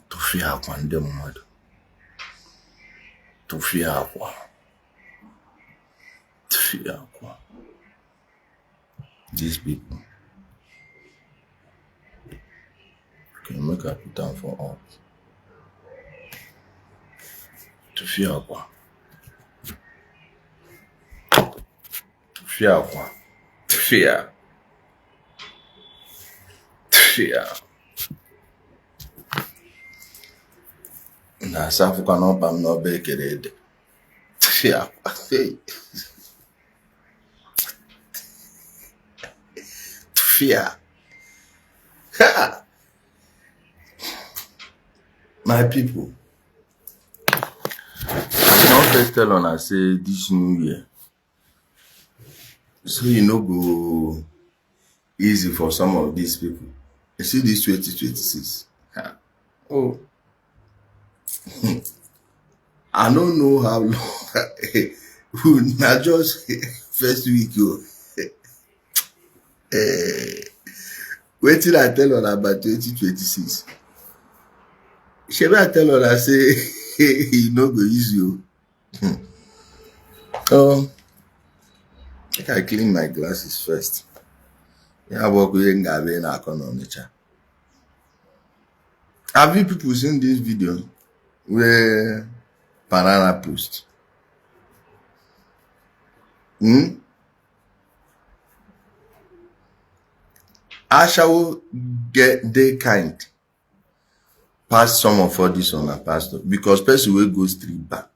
tụfie akwa ndị mmadụ, tụfie akwa. These people, can make a put down for all. Tụfie akwa. Na safu kwa n'ọba m n'ọba ekere ede. Tụfie akwa. Fear. My people, I don't first tell on I say this new year, so you know go easy for some of these people. You see this 2026. Oh, I don't know how long. Not just first week you. Wait till I tell her about 2026. Shall I tell her I say he no go use you? Oh, I clean my glasses first. Yeah, work with Ngabe in Onitsha. Have you people seen this video where banana post? I shall get they kind pass some of all this on a pastor because person will go street bar.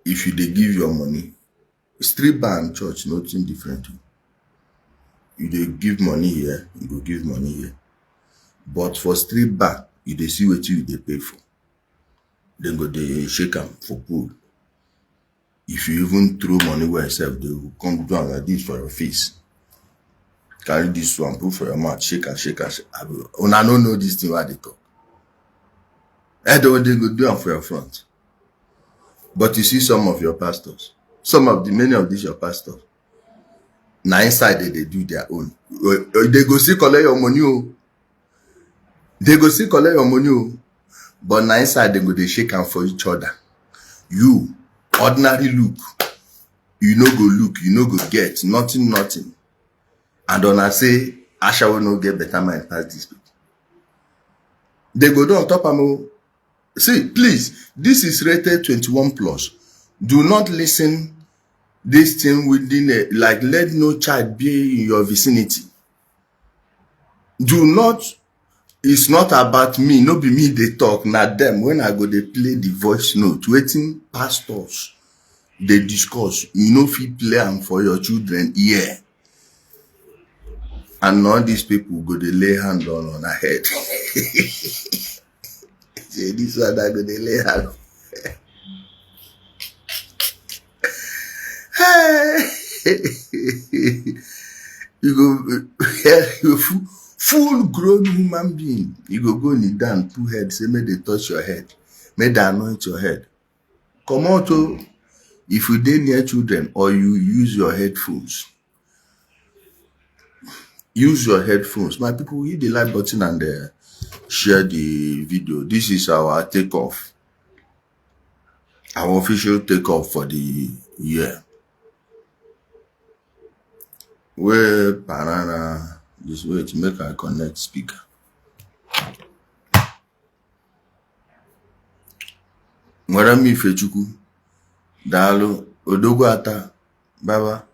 If you they give your money, street bar and church nothing different. You they give money here, you go give money here. But for street bar, you they see what you they pay for. Then go they shake them for pool. If you even throw money where yourself, they will come down like this for your face. Carry this one, put for your mouth, shake and shake and shake. Una don't know this thing what they talk. I don't they go do them for your front. But you see some of your pastors, many of these your pastors, now inside they do their own. They go see collect your money. They go see collect your money. But now inside they go they shake and for each other. You ordinary look, you no go look, you no go get nothing. And when I say, Asha will not get better mind past these people. They go down on top of me. See, please, this is rated 21 plus. Do not listen this thing within like let no child be in your vicinity. Do not, it's not about me, no be me they talk, not them. When I go they play the voice note, waiting pastors, they discuss, you know if you play them for your children, yeah. And all these people go they lay hand on her head. Say this one I go they lay hand. You go full grown human being. You go kneel down, put head, say may they touch your head, may they anoint your head. Come out if you dey near children or you use your headphones. Use your headphones. My people, hit the like button and share the video. This is our takeoff. Our official takeoff for the year. Where banana this way to make a connect speaker. Mwarami Fechuku Dalo Odogo Ata Baba.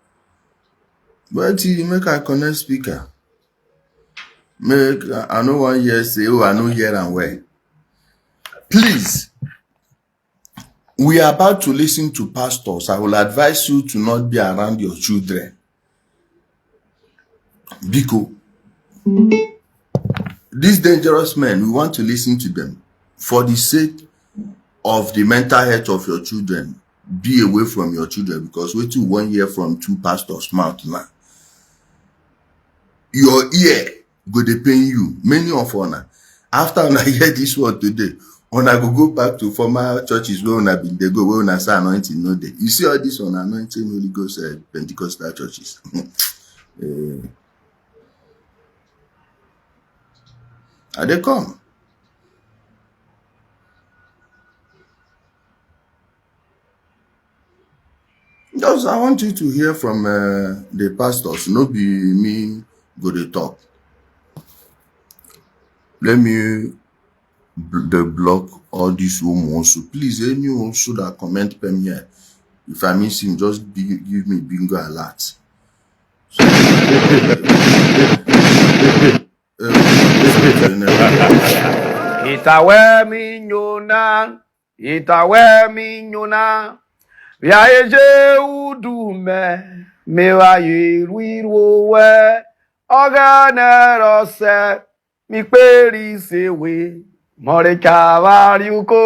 But you make a connect speaker. Make I know 1 year say, oh, I know here and where. Please, we are about to listen to pastors. I will advise you to not be around your children. Because these dangerous men, we want to listen to them. For the sake of the mental health of your children, be away from your children. Because wait till 1 year from 2 pastors' mouth now. Your ear go dey pain you. Many of una after una hear this word today, una go back to former churches where una been dey go, where una say anointing no dey. You see all this on anointing Holy Ghost Pentecostal churches. And they come. Just, I want you to hear from the pastors. No be me go to talk. Let me block all these women. So please, anyone also that comment per here. If I miss him, just give me bingo alert. So, Itawe mi nyona, ya eje udume, mewa yiru we, oganero se, mi peri sewe, moreka variuko.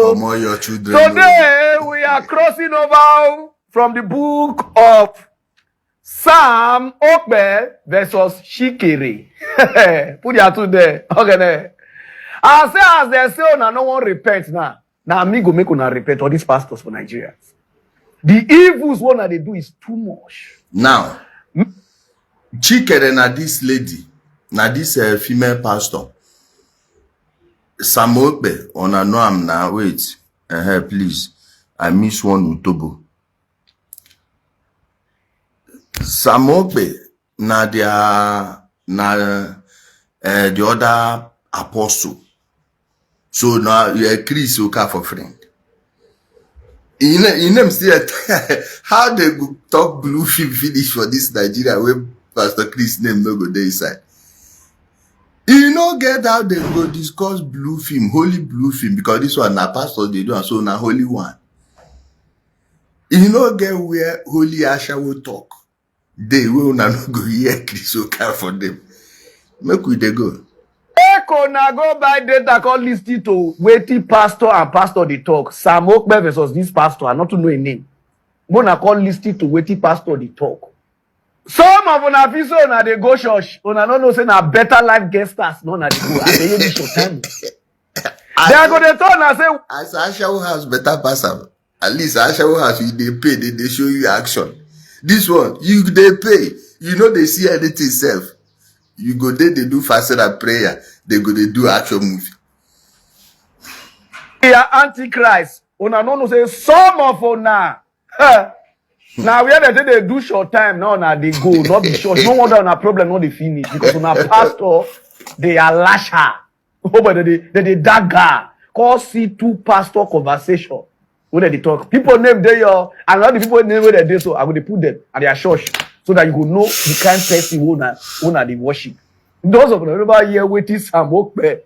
Come on, your children. Today we are crossing over from the book of Sam Okbe versus Shikiri. Put your two there. Okay. As they say, no one repent now. Now me go make una repent all these pastors for Nigerians. The evils one that they do is too much. Now, Chikere na this lady, na this female pastor. Sam Okbe, ona know am now. Wait, please. I miss one Utobo. Sam Okbe na the other apostle. So now Chris Oka for friend. In them still how they go talk blue film finish for this Nigeria where Pastor Chris name no go there inside. You know get how they go discuss blue film, holy blue film, because this one na pastor they do and so na holy one. You know get where holy Asha will talk. They will not go hear Chris Oka for them. Make we they go. Eko na go buy data call listed to waiting pastor and pastor they talk. Sam Okbe versus this pastor, I not to know a name. Mona call listed to waiting pastor they talk. Some of una people na they go church. Una no know say na better life guesters. No na they go. And they hear this short time. They are going to turn and say, as Ashawo has better pass am. At least Ashawo has they pay, they show you action. This one, they pay. You know they see anything self. You go there, they do fasting and prayer. They go, they do action movie. they are antichrist. Una no know say some of una. Now where they do short time, now na they go, not be short. No wonder on a problem, not they finish. Because on a pastor, they are lasher. Oh, but they dagger. Call C2 pastor conversation. Where they talk. People name they and all the people name where they so I'm going to put them at their church so that you will know the kind of person who they worship. Those of them over here waiting some Okbe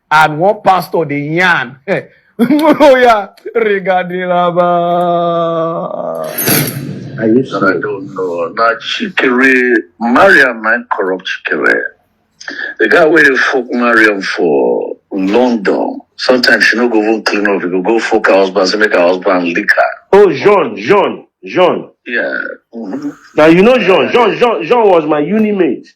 and one pastor they yarn. Oh yeah, regarding I don't know. Not Chikere, Mariam might corrupt Chikere. The guy waited for Mariam for London. Sometimes she no go even clean up. You go fuck her husband, say make her husband lick her. Oh, Jean. Yeah. Now you know Jean was my uni mate.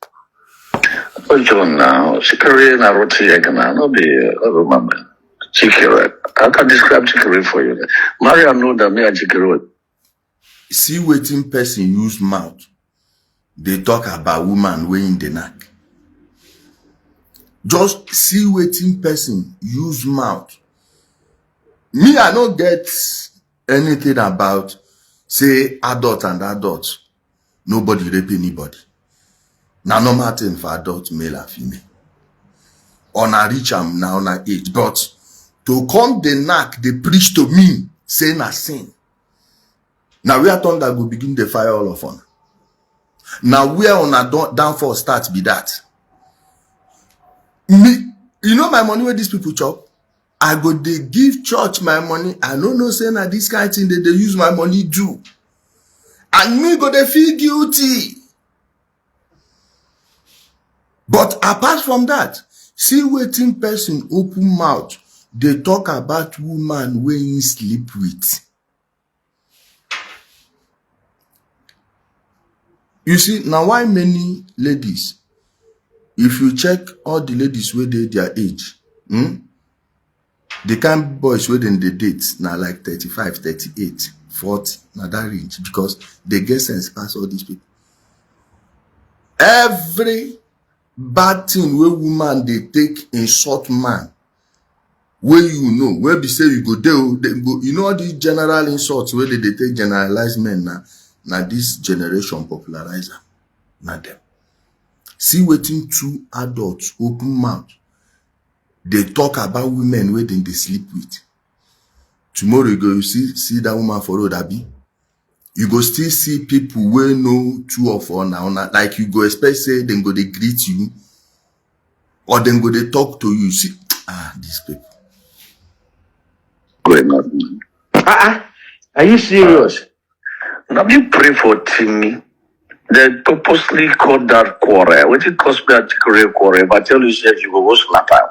Oh, John now. Chikere na roti egana. No be remember. Chikere. I can describe Chikere for you. Mariam know that me and Chikere. See waiting person use mouth. They talk about woman weighing the neck. Just see waiting person use mouth. Me, I don't get anything about say adult and adult. Nobody rape anybody. Now normal thing for adult, male and female. On a reach am now on a age. But to come the knack, they preach to me, say na sin. Now we are told that go begin the fire all of on. Now where on a downfall start be that. Me, you know my money where these people chop? I go they give church my money. I don't know saying that this kind of thing that they use my money do. And me go they feel guilty. But apart from that, see waiting person open mouth. They talk about woman when you sleep with. You see, now why many ladies, if you check all the ladies where they their age, the kind of boys where they date now like 35, 38, 40, now that range, because they get sense past all these people. Every bad thing where woman they take insult man. Where you know, where be say you go there, you know all these general insults where they take generalize men now this generation popularizer. Not them. See waiting two adults open mouth. They talk about women where they sleep with. Tomorrow you go, you see that woman for road abi. You go still see people where know two of her now. Like you go expect say then go they greet you. Or then go they talk to you. See, these people. Going on. Are you serious? Now me pray for Timmy. They purposely called that quarrel. What it cost me a quarrel, but I tell you, said you go slap out.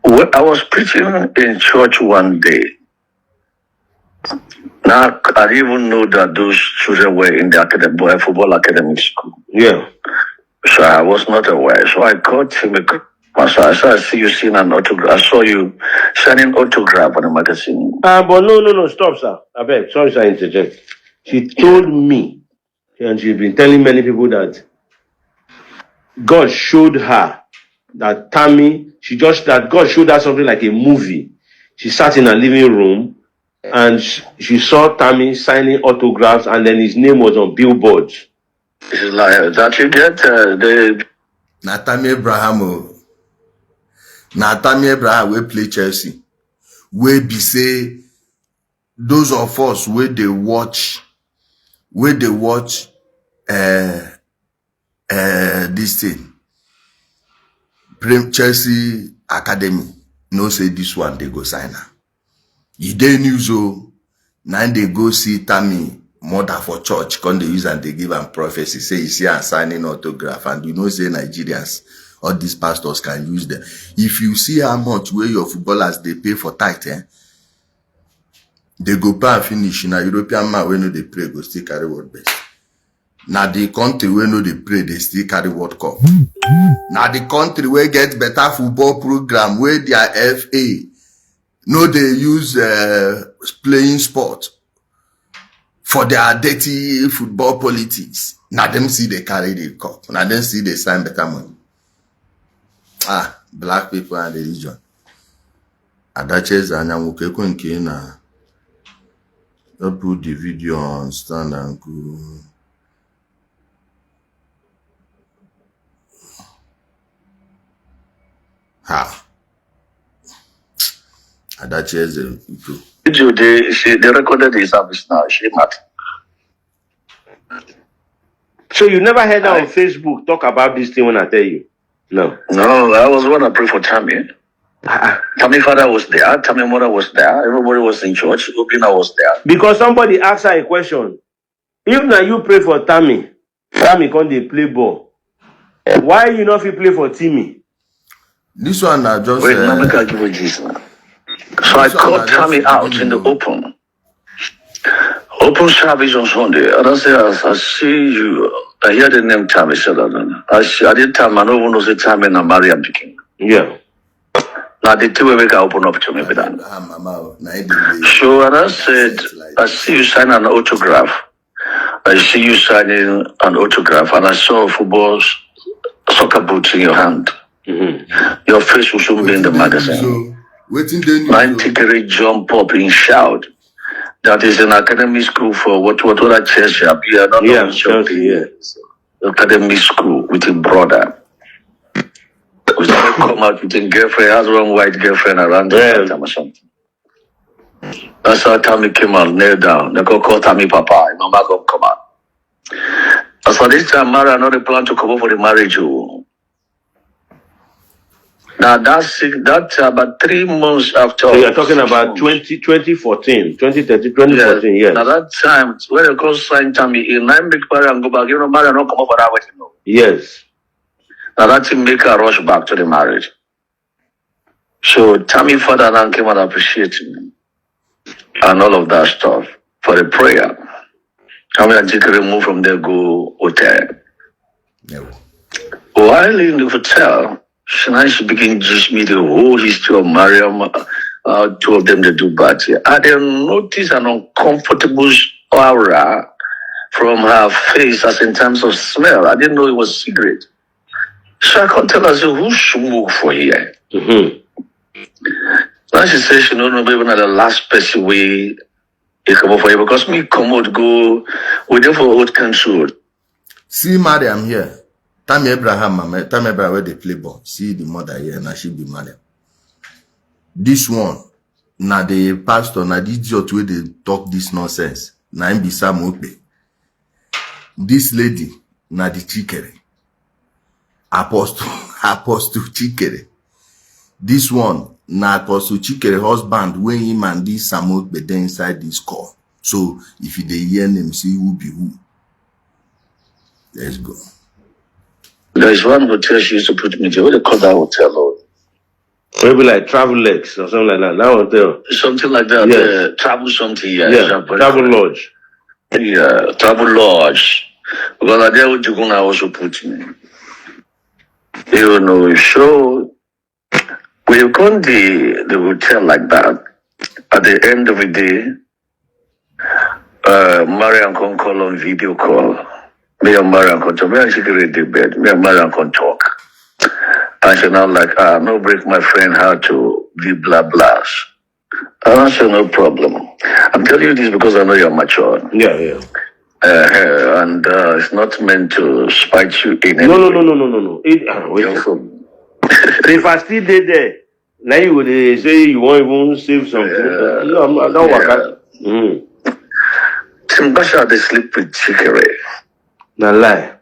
Well, I was preaching in church one day. Now I didn't even know that those children were in the football academic school. Yeah. So I was not aware. So I called him. So I saw, I see you signing an autograph. I saw you signing autograph on the magazine. But no, stop, sir. I beg. Sorry, sir, interject. She told me, and she's been telling many people that God showed her that God showed her something like a movie. She sat in her living room and she saw Tammy signing autographs, and then his name was on billboards. It's like that you get the Tammy Abraham. Tammy Abraham will play Chelsea. We be say those of us where they watch this thing. Chelsea Academy. No say this one they go sign her. You dey news now they go see Tammy mother for church, come they use and they give am prophecy. Say you see and signing autograph, and you know say Nigerians, all these pastors can use them. If you see how much where your footballers they pay for tithe, they go pay and finish. Now European man when they pray go still carry world best. Now the country where no they pray they still carry World Cup. Now the country where get better football program where their FA no they use playing sport for their dirty football politics. Now them see they carry the cup. Now them see they sign better money. Black people and the religion. Adaches and Yamuke Kwenkina. I put the video on stand and go. Adaches people. They recorded the service now. She not. So you never heard her on Facebook talk about this thing when I tell you? No. No, I was one to pray for Tammy. Tammy father was there. Tammy mother was there. Everybody was in church. Obina was there. Because somebody asked her a question. If now you pray for Tammy can't they play ball? Why you not fit play for Timmy? This one I just wait, let me give you this. So I called Tammy out in the open service on Sunday. And I said, I see you. I hear the name Tammy. I did Tammy. I don't want to say Tammy and Maria Biking. Yeah. Now the two way open up to me with that. So and I said, I see you sign an autograph. I see you signing an autograph, and I saw a soccer boots in your hand. Mm-hmm. Your face will soon be in the magazine. 90 carry jump up in shout. That is an academic school for what other church shall be. I don't know which academic school with a brother. We started come out with a girlfriend, has one white girlfriend around the time or something. That's how Tammy came out, nailed down. They go call Tammy Papa. Mama go come out. As for this time, Mary, I know they plan to come over for the marriage. Now that's about 3 months after. So you're talking about 2014, 2014, yes. Now that time, when they go sign Tammy in, I make Mary and go back. You know, Mary not come over that way. Yes. Now that thing make her rush back to the marriage. So Tammy father now came and appreciated me and all of that stuff for the prayer. Tammy and Jake remove from there, go hotel. No. While in the hotel, she began to teach me the whole history of Mariam. Two of them they do bad. I then noticed an uncomfortable aura from her face as in terms of smell. I didn't know it was cigarette. So I can't tell her, so who smoke for here? Now she says she don't know maybe not the last person we come up for you because me come out go we there for old country. See Mariam here. Time Abraham, time Abraham where they play ball. See the mother here, now she be Mariam. This one, now the pastor, now the idiot where they talk this nonsense. Now him be Sam Okpe. This lady, now the Chikere. Apostle Chikere. This one, now Apostle Chikere husband, when him and this Sam Okpe dey inside this call. So if you dey hear them, see who be who. Let's go. There's one hotel she used to put me to. What they call that hotel? Or Maybe like Travel Lex or something like that. That hotel. something like that. Yes. Travel something. Yeah. Yeah. Travel Lodge. Yeah, Travel Lodge. Because I there would you gonna also put me. You know, so when you come the hotel like that, at the end of the day, Mariam can call on video call. Me and Mariam can talk. Me and she can read the bed. Me and Mariam can talk. And she now like, no break my friend how to be blah blah. I said, no problem. I'm telling you this because I know you're mature. Yeah. And it's not meant to spite you in any No. way. Wait. You're So if I still did there, now you would say you won't even save something. No, I don't work out. Timbasha, they sleep with Chikere. Now lie.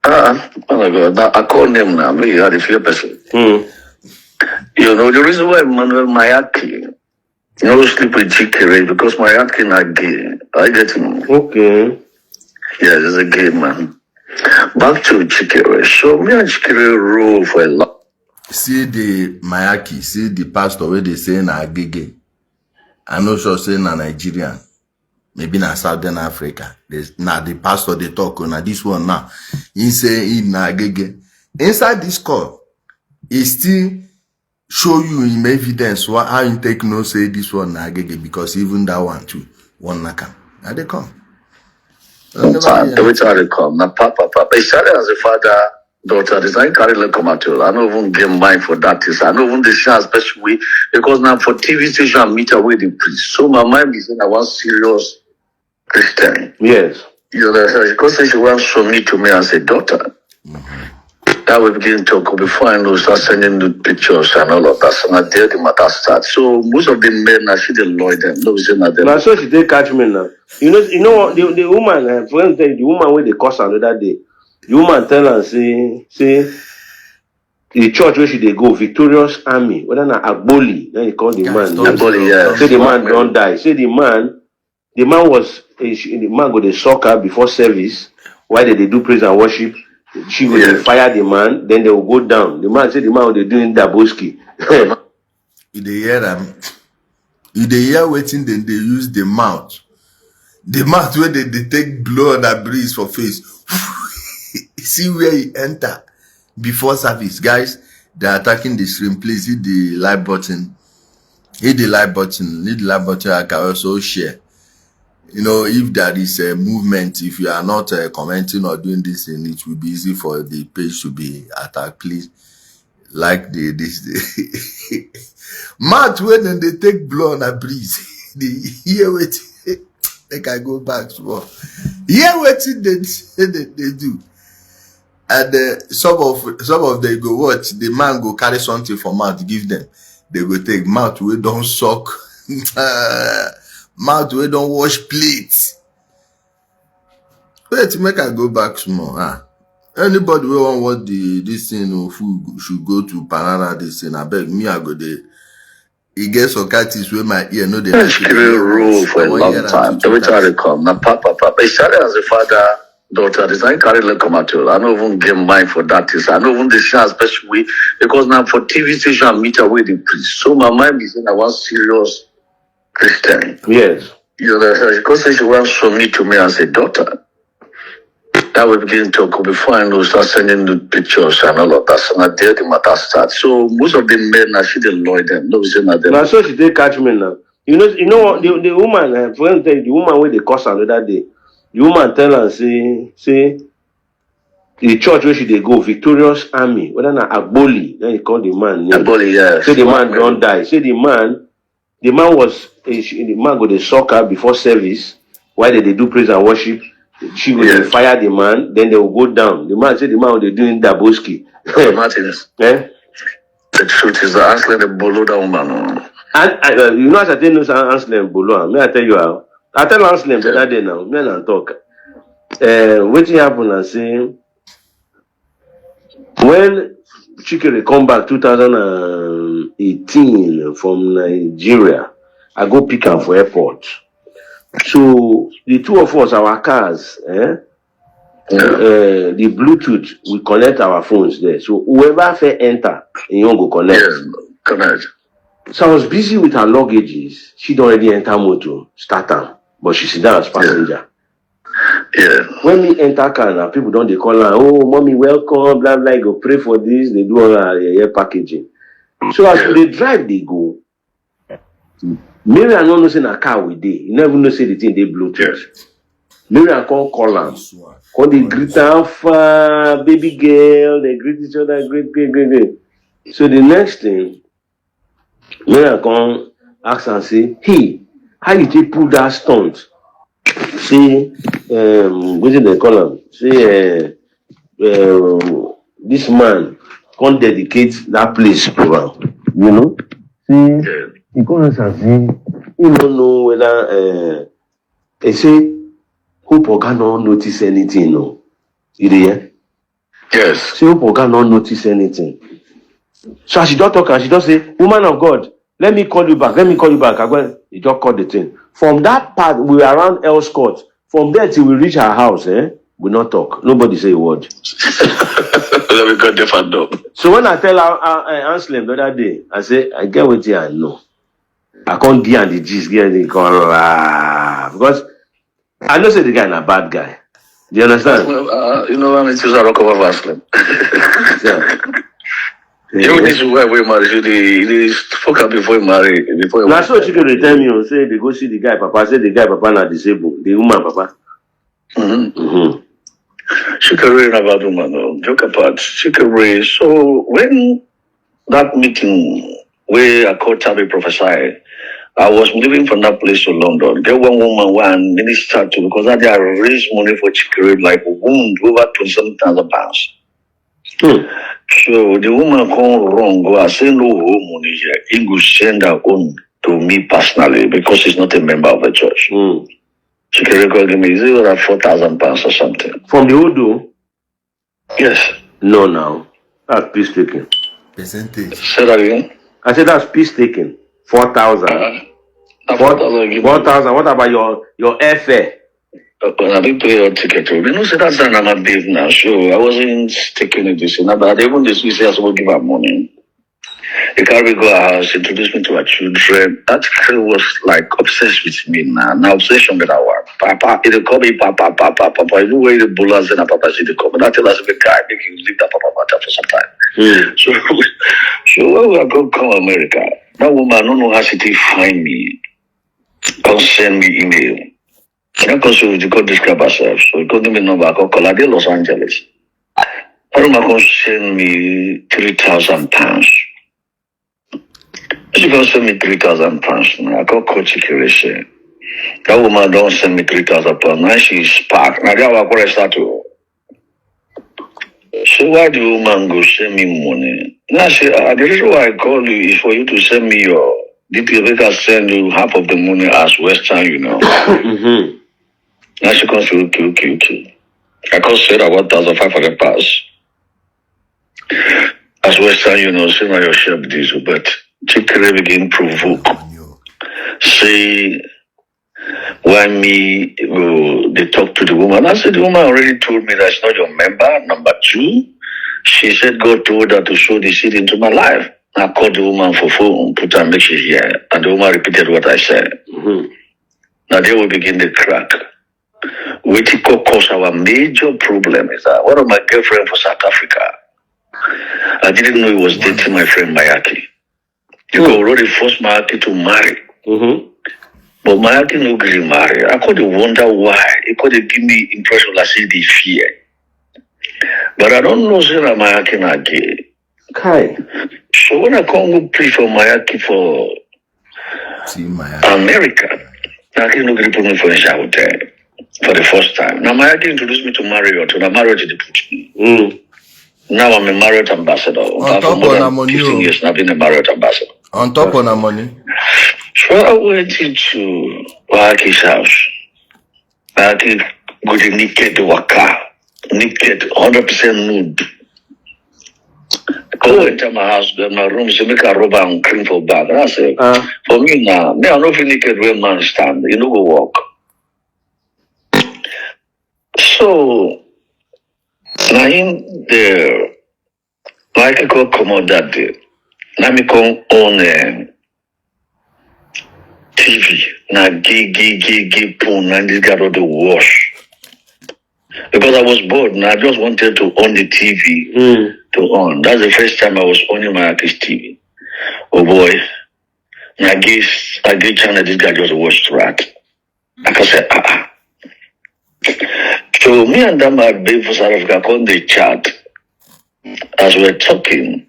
Oh my God. Now, I call them now. Me, you are the fear person. You know, the reason why Manuel Mayaki, sleep with Chikere because Mayaki not gay. I get him. Okay. Yeah, he's a gay man. Back to Chikere. So, me and Chikere rule for a lot. See the Mayaki, see the pastor where they say na Agege. I know sure say na Nigerian. Maybe na Southern Africa. Now the pastor they talk on this one now. He say in na Agege. Inside this call, he still show you in evidence how you take no say this one na Agege because even that one too, one na come. Now they come. Every time they come. Now, Papa. He started as a father, daughter. This I carry like come at all. I don't even get mind for that. I don't even the share special way because now for TV station I meet away the priest. So my mind is saying I want serious Christian. Yes. You know, because she wants to submit to me as a daughter. That we begin to talk before I know start sending the pictures and all of that. So now there the matter starts. So most of the men actually annoy them. No, it's not them. Now so she did catch me now. You know what the woman, for instance, the woman with the curse another day. The woman tell her say the church where she they go, Victorious Army, whether na Agboli, then he call the man. Agboli, yeah. Say the man don't die. Say the man was the man go the soccer before service. Why did they do praise and worship? She will fire the man, then they will go down. The man said the man will doing Daboski. You dey hear them. You dey hear waiting, then they use the mouth. The mouth where they take blow on that breeze for face. See where he enter before service. Guys, they're attacking the stream. Please hit the like button. Hit the like button. Hit the like button. I can also share. You know, if there is a movement, if you are not commenting or doing this thing, it will be easy for the page to be attacked. Please like this. Mouth when they take blow on a breeze. They hear what they can go back to work. Hear what they do. And some of them go watch. The man go carry something for mouth, give them. They go take mouth we don't suck. Mouth we don't wash plates. Wait, make I go back small. Anybody who want what this thing of food should go to Panana this thing. I beg me I go there. He gets some catis with my ear. No, they rule for a long time. Every time they come, now Papa. He started as a father, daughter. This I carry like come at all. I don't even get mind for that. I don't even the share special way because now for TV station I meet away the priest. So my mind is saying I want serious Christian. Yes. You know, because she wants to submit to me as a daughter. That we begin to talk before I know start sending the pictures and all of that. So now there the matter starts. So most of the men actually annoy them. No, it's not them. Now so she did catch me now. You know what the woman, for instance, the woman with the curse another day. The woman tell her, say, the church where she they go, Victorious Army, whether na Agboli, then he call the man name. Agboli, yes. Say the man don't die. Say the man was, the man go to soccer before service. Why did they do praise and worship? She go to fire the man, then they will go down. The man said the man will doing Daboski. Martins. Eh? The truth is that Ansel the Bolo that woman. And you know as I tell you Ansel Bolo, may I tell you how? I tell Ansel the other day now, me and talk. What happened and say when Chikere come back 2018 from Nigeria, I go pick her for airport. So the two of us, our cars, the Bluetooth, we connect our phones there. So whoever fair enter, you go connect. Yes, connect. So I was busy with her luggages. She'd already enter motor, start her, but she sit down as passenger. Yeah. When we enter car now, people don't they call her, oh mommy, welcome, blah blah, go pray for this, they do all her packaging. So as they drive, they go. Maybe I don't know say na car we dey. You never know say the thing they Bluetooth. Maybe I call her. Call the greet alpha, baby girl, they greet each other, great. So the next thing, maybe I come ask and say, hey, how you take pull that stunt? Say, what did they call him? Say, this man can't dedicate that place to him. You know? See, he comes and say, you don't know whether, they say, hope Oga not notice anything, no? You hear? Yes. Say, hope Oga not notice anything. So as she don't talk, and she don't say, woman of God, let me call you back. I go, he just call the thing. From that part, we were around Else Court. From there till we reach her house, we not talk. Nobody say a word. We got different up. So when I tell Anselm the other day, I say, I get what I know. I can't give her the gist, get the call. Because I know say the guy is a bad guy. Do you understand? You know, I mean, it's a rock over Anselm. You this is why we married. You fuck up before you marry. Now so she can tell me, say they go see the guy, Papa. Say the guy, Papa, not disabled. The woman, Papa. She can read about woman. Joke apart. She can read. So when that meeting where I called Tabby prophesy, I was moving from that place to London. There one woman, one minister to because I raised money for chicken like a wound over £27,000. So the woman come wrong, go and say no home money here. He will send her own to me personally because he's not a member of the church. She can record me, is it like £4,000 or something? From the Odo? Yes. No, now. That's peace taking. Percentage. Say that again. I said that's peace taking. 4,000. 4,000. What about your airfare? I didn't pay your ticket. You know, so that's an I'm babe now. So I wasn't taking it this year. But even this week, I will give her money. He carry go her house, introduce me to her children. That girl was like obsessed with me now. Now obsession with our Papa. He call me Papa. You know where the bullets and Papa see the come. That tell us the guy make you leave that Papa matter for some time. So when we are going to come America, that woman I don't know how she find me. Don't send me email. Because she could describe herself. So he called me number. I call her Los Angeles. I don't know send me £3,000. She gonna send me £3,000. I call Coach Ikere. That woman don't send me £3,000. Now she's spark. Now that was I start to. So why the woman go send me money? Now she the reason why I call you is for you to send me your details. They can send you half of the money as Western, you know. Now she comes to okay. I could say that £1,500 as Western, you know, send my your share of diesel, but Chikere begin provoke. Say why me they talk to the woman. I said the woman already told me that's not your member. Number two, she said God told her to sow the seed into my life. I called the woman for phone, put her message here, and the woman repeated what I said. Now they will begin the crack. Which cause our major problem is that one of my girlfriend from South Africa, I didn't know he was dating my friend Mayaki. You go already force Mayaki to marry. But Mayaki no agree marry. I could wonder why. It could give me impression like say they fear. But I don't know say Mayaki na gay. Kai. So when I come go play for Mayaki for America, Mayaki no agree put me for a shower there for the first time. Now Mayaki introduced me to Marriott. When I married they put me. Now I'm a Marriott ambassador. On top more of than 15 years now I've been a Marriott ambassador. On top of the money. So I went into Wahaki's house. Wahaki got a naked waka. Naked, 100% nude. Go enter my house, my room, so make a rubber and cream for bag. And I said, for me now, me I'm not feel naked when man stand. You know go walk. So now in the like I come out that day. Now me come on TV. Now gay poon and this got all the wash. Because I was bored and I just wanted to on the TV to on. That's the first time I was owning my artist TV. Oh boy. And I gave channel this guy just watched rat. Like I said, So me and them had been for South Africa on the chat. As we're talking,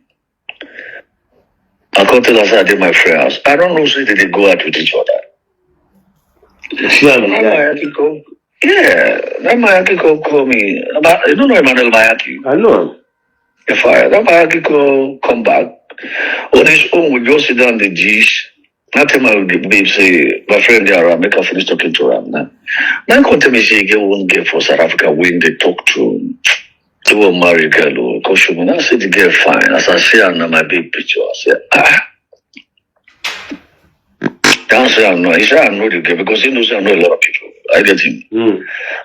I can't tell us I did my friends. I don't know if they go out with each other. Yeah, that Mayaki call me. You don't know Emmanuel Mayaki? I know him. If that Mayaki come back, on his own, we just sit down the G's. Not tell my babe say, my friend there, make her finish talking to him. Now come tell me say, get one girl for South Africa when they talk to a married girl or coach me. I said, the girl fine. As I see her my big picture, I said, Can't say I know. He said I know the girl because he knows I know a lot of people. I get him.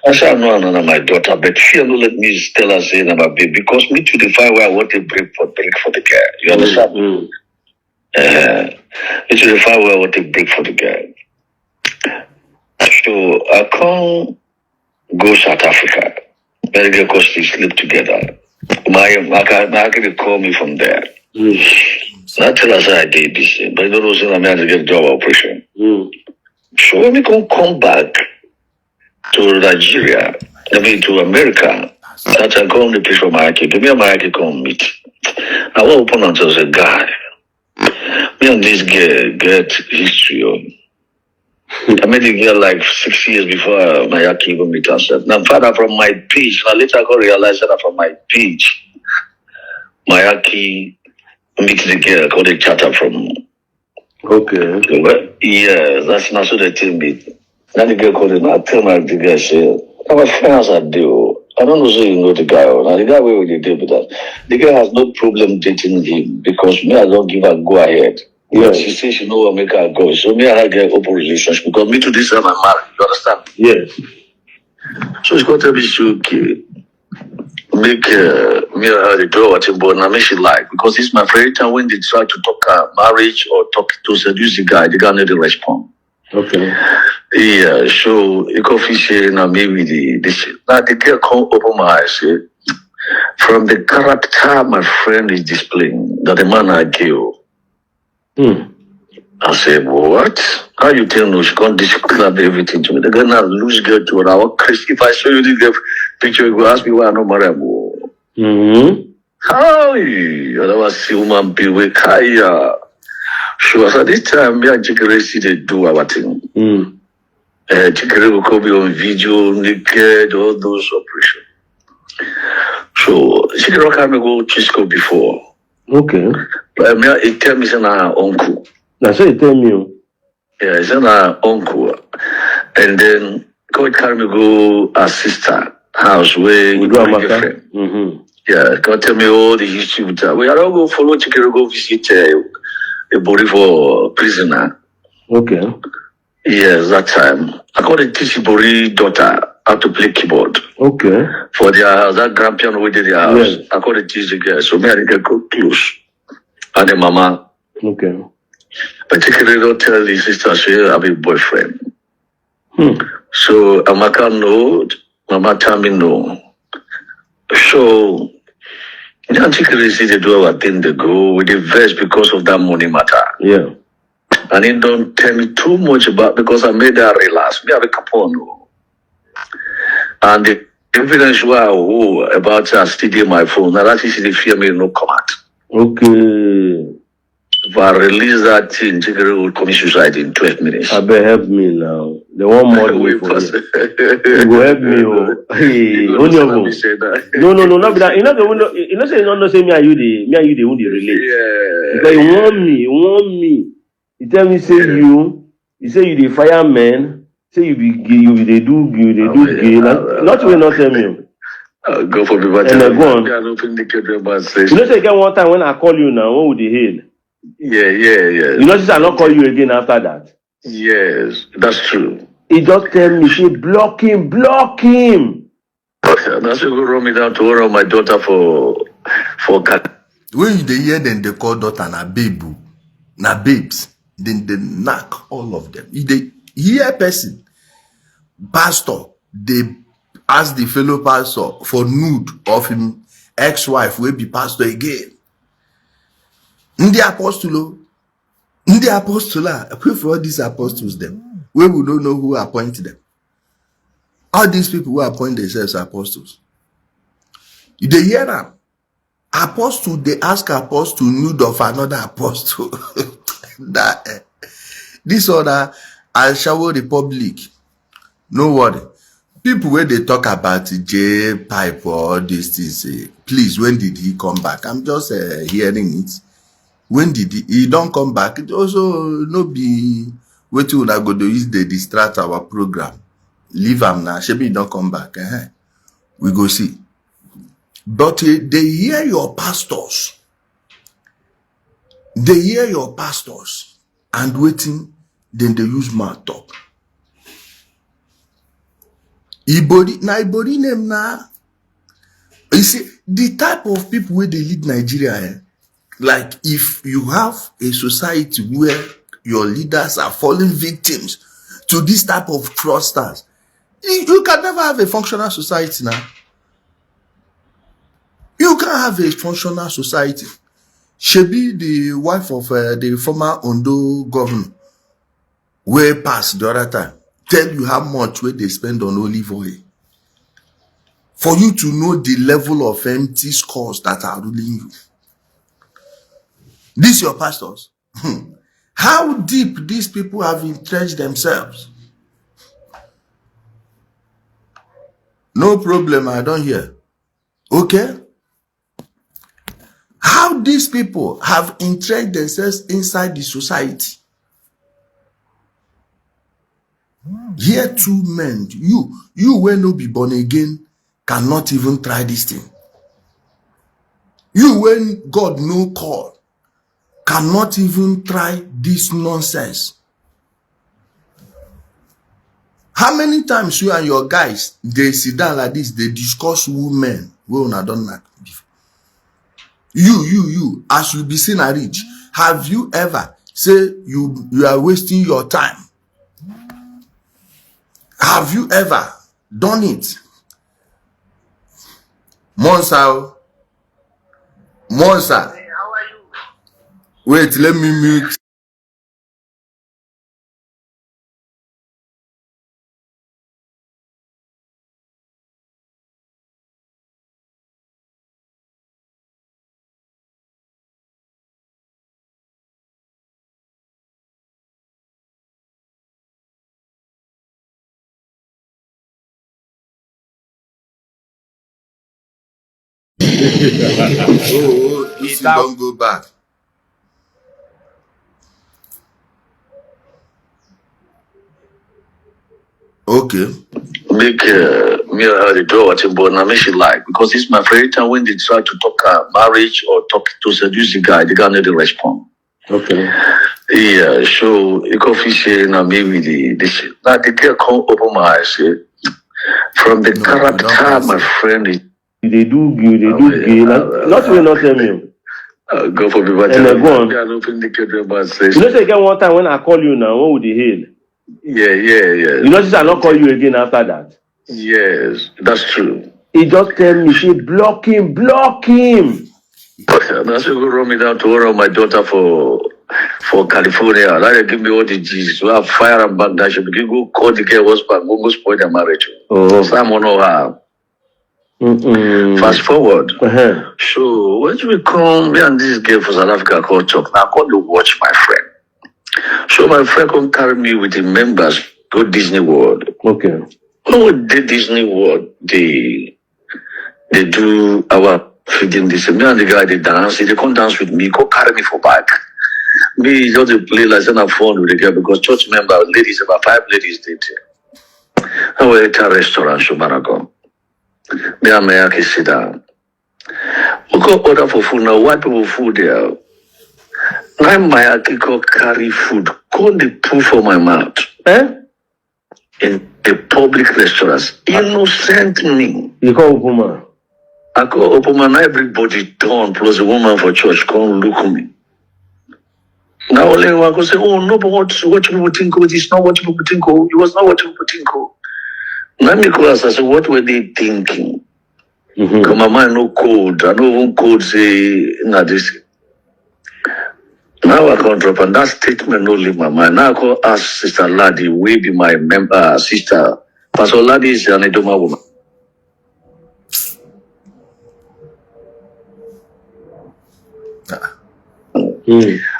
I said I know Anna, my daughter, but she don't let me tell her say I'm a baby because me to define where I want to break for the girl. You understand? Me to define where I want to break for the girl. So I can't go South Africa. Very good because they sleep together. My can call me from there. Not tell us I did this, but I don't know if I had to get a job operation. So when we come back to Nigeria, to America, that I come the place for Mayaki. Me and Mayaki come meet. I will open until a guy. Me and this girl get history. I met the girl like 6 years before Mayaki even meet us. Now, father from my page. Now later I got realize that from my page, Mayaki meet the girl called the chatter from. Okay. Well, yeah, that's not so they tell me. Now the girl called it. Now I tell my the girl say, our friends are deal. I don't know so you know the guy. Now the guy where we deal with that. The girl has no problem dating him because me I don't give her go ahead. Yeah. She says she know what make her go. So me and her get open relationship because me to this time I'm married. You understand? Yes. So she's gonna tell me she okay. Make me and her the girl watching but now me she like because it's my favorite time when they try to talk marriage or talk to seduce the guy need to respond. Okay. Yeah, so it could say now maybe this now the girl come open my eyes say, from the character my friend is displaying that the man I kill. I said, what? How you tell no? She can't describe everything to me. The girl now lose girl to her. If I show you the picture, you go ask me why I know Mariam. How you? I was see woman be with Kaya. So at this time, me and Ijele see they do our thing. Ijele will come on video, naked, all those operations. So Ijele can go to school before. Okay. But it tell me it's an uncle. That's what you tell me. Yeah, it's an uncle. And then God carry me go a sister house where we do a different. Yeah, God tell me all the history with that. Well, I don't go follow Ijele go visit a body for prisoner. Okay. Yes, that time. I got to teach Bori daughter how to play keyboard. Okay. For their house, that grand piano we did their house. Yes. I got to teach the girl. So me and the girl go close. And the mama. Okay. Particularly don't tell the sister she have a boyfriend. So Amaka know, Mama tell me no. So particularly see they do our thing they go with the verse because of that money matter. Yeah. And he don't tell me too much about because I made that relax. Me have a capone. And the evidence about stealing my phone. Now that is the fear me no come out. Okay. If I release that thing, Jigger will commit suicide in 12 minutes. I better help me now. They want more way for you. You go help me, oh. Hey, only of them. No, not that. You know say you not say me and you the only relate. Yeah. Because you want me. You tell me say you say you the fireman, say you be gay, they do gay. Not we not tell me. Go for me, but and then go on. You know say again one time when I call you now, what would they hail? Yeah. You know, since I not call you again after that. Yes, that's true. He just tell me, she block him. That's why you run me down to order my daughter for cat. When you hear them, they call daughter na babu, na babes. Then they knock all of them. If they hear person, pastor, they ask the fellow pastor for nude of him ex-wife will be pastor again. Ndi apostulo, I pray for all these apostles them. We will don't know who appointed them. All these people who appoint themselves apostles. You they hear them. Apostle, they ask apostle nude of another apostle. This other I shower the public. No worry. People where they talk about J pipe or all these things, please, when did he come back? I'm just hearing it. When did he don't come back? It also no be waiting when I go to use the distract our program. Leave him now. Shebi don't come back. We go see. But they hear your pastors. They hear your pastors and waiting, then they use mouth talk. Ibori name na. You see, the type of people where they lead Nigeria, like if you have a society where your leaders are falling victims to this type of fraudsters, you can never have a functional society now. You can't have a functional society. Shebi, the wife of the former Ondo governor, way past the other time, tell you how much where they spend on olive oil. For you to know the level of empty scores that are ruling you. These your pastors. How deep these people have entrenched themselves. No problem, I don't hear. Okay? How these people have entrenched themselves inside the society. Here two men, you will not be born again, cannot even try this thing. You when God no call, cannot even try this nonsense. How many times you and your guys, they sit down like this, they discuss women, well, I don't know before. You, as you be seen a rich, have you ever say you are wasting your time? Have you ever done it? Monsa. Hey, how are you? Wait, let me mute. Oh, this don't go back. Okay. Make me the door what you born. I mean she like because it's my favorite time when they try to talk marriage or talk to seduce the guy need to respond. Okay. Yeah, so you could say now maybe this now the girl come open my eyes. From the character, my friend is They do gay. Not even not tell me. go for me, but and then go on. I don't think they can do about You know say again one time when I call you now, what would they hail? Yeah. You know since I not call you again after that. Yes, that's true. He just tell me, she block him. That's why you run me down to order my daughter for California. Like they give me all the G's. So I fire and back that she begin go call the girl husband, go spoil their marriage. Someone know her. Fast forward. So when we come, me and this girl for South Africa called talk. Now I call to watch my friend. So my friend come carry me with the members go Disney World. Okay. Oh, the Disney World, they do our feeding this. Me and the guy they dance. They come dance with me. Go carry me for back. Me just to play like on a phone with the girl because church member ladies about 5 ladies did. I went to a restaurant. So Maragon. Me and Mayaki sit down. We go order for food now. White people food there. Now Mayaki go carry food. Go the poo for my mouth. In the public restaurants. Innocent me. You call Opuma? I call Opuma. Everybody turn plus the woman for church come look at me. Now only one go say, oh no, but what people think? Oh, it's not what people think. Oh, it was not what people think. Oh. Now me go ask, I say, what were they thinking? Because my mind no code. I don't even code say nah this. Now I can't drop and that statement no leave my mind. Now I call ask Sister Ladi, we be my member sister. Pastor Ladi is an Idoma woman.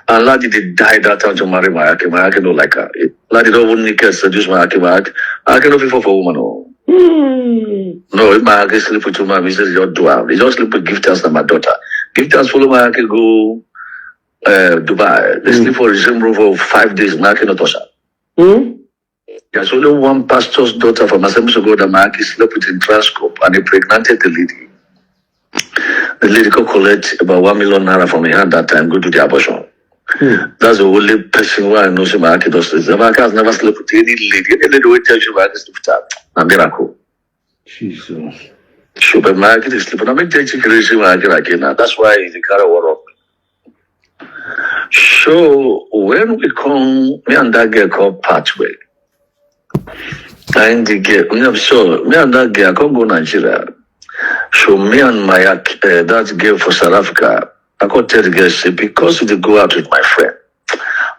And Ladi did die that time to marry Mayaki. Mayaki don't like her. Ladi don't want to seduce Mayaki. Mayaki don't feel for a woman. No. No, if Mayaki sleep with 2 man, he says you're dual. He just sleep with Gifters and my daughter. Gifters follow Mayaki go Dubai. They sleep for the same room for 5 days. Mayaki not touch her. There's only one pastor's daughter from Assembly to go that Mayaki slept with in Transcorp and he pregnanted the lady. The lady could collect about 1 million naira from her hand that time, go to the abortion. That's the only person who I know she Mayaki does this. Mayaki has never slept with any lady. Any lady will tell you Mayaki sleep with her. A miracle. Jesus. So, but Mayaki is sleeping. I'm taking crazy Mayaki again now. That's why he carry water up. So, when we come, me and that girl called Pathway. And the girl, so, me and that girl, I can't go Nigeria. So me and my that girl for South Africa, I could tell the girl, say, because they go out with my friend,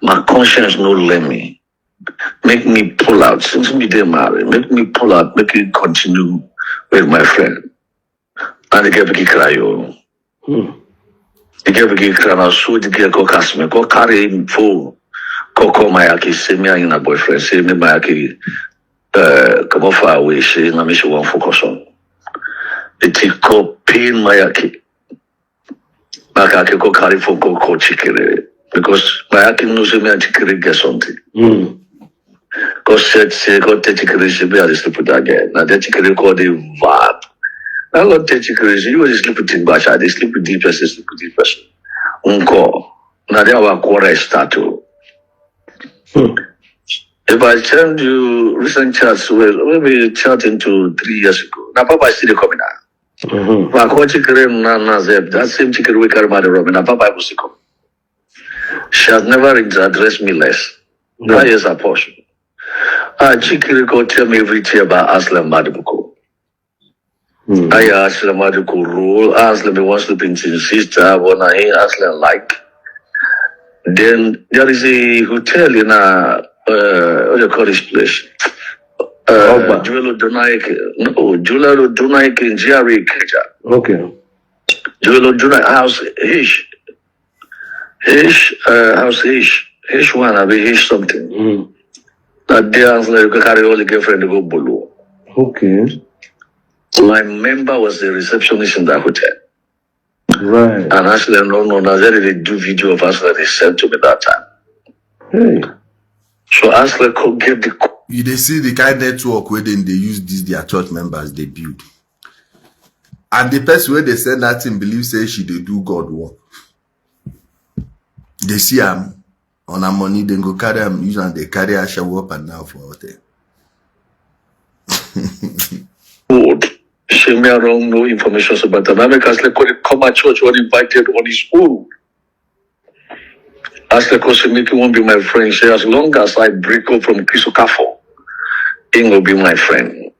my conscience no let me. Make me pull out. Since we didn't marry, make me pull out, make me continue with my friend. And the girl begin cry. The girl begin cry. Now so the girl go cast me, go carry him for, go call Mayaki, say me and a boyfriend, say me Mayaki, come off far away, say na me she won't focus on. It is called pain Mayaki. Mayaki go carry for go call Chikere. Because Mayaki knows me and Chikere get something. Because say go take Chikere, she be able to sleep with that guy. Now that Chikere call the VAP. Now go take Chikere, you will sleep with him, Basha. They sleep with the person, sleep with the person. Unko. Now they have a quarrel start. If I send you recent chats, well, maybe chatting to 3 years ago. Now Papa is still coming out. That same chicken we carry by the room, and Papa was come. She has never addressed me less. That is a portion. Chicken go tell me everything about Aslam Madibuko. I asked Aslam Madibuko rule, Aslam wants sleeping to his sister, when I ain't Aslam like. Then there is a hotel in what do you call this place? Julo Dunaik in GRA Keja. Okay. Julo Dunaik House Hish one, I be Hish something. That day I was like, you carry all the girlfriend to go below. Okay. My member was the receptionist in that hotel. Right. And actually, no, they do video of us that they sent to me that time. Hey. So Ashley could get the. You they see the kind of network where then they use these their church members they build. And the person where they send that thing believe say she they do God work. They see him on her money, then go carry him, use and they carry her show up and now for hotel. Good. She may wrong no information about them. I make Ashley could come at church when invited on his own. Ashley could make you won't be my friend. Say as long as I break up from Kisukafo, he will be my friend.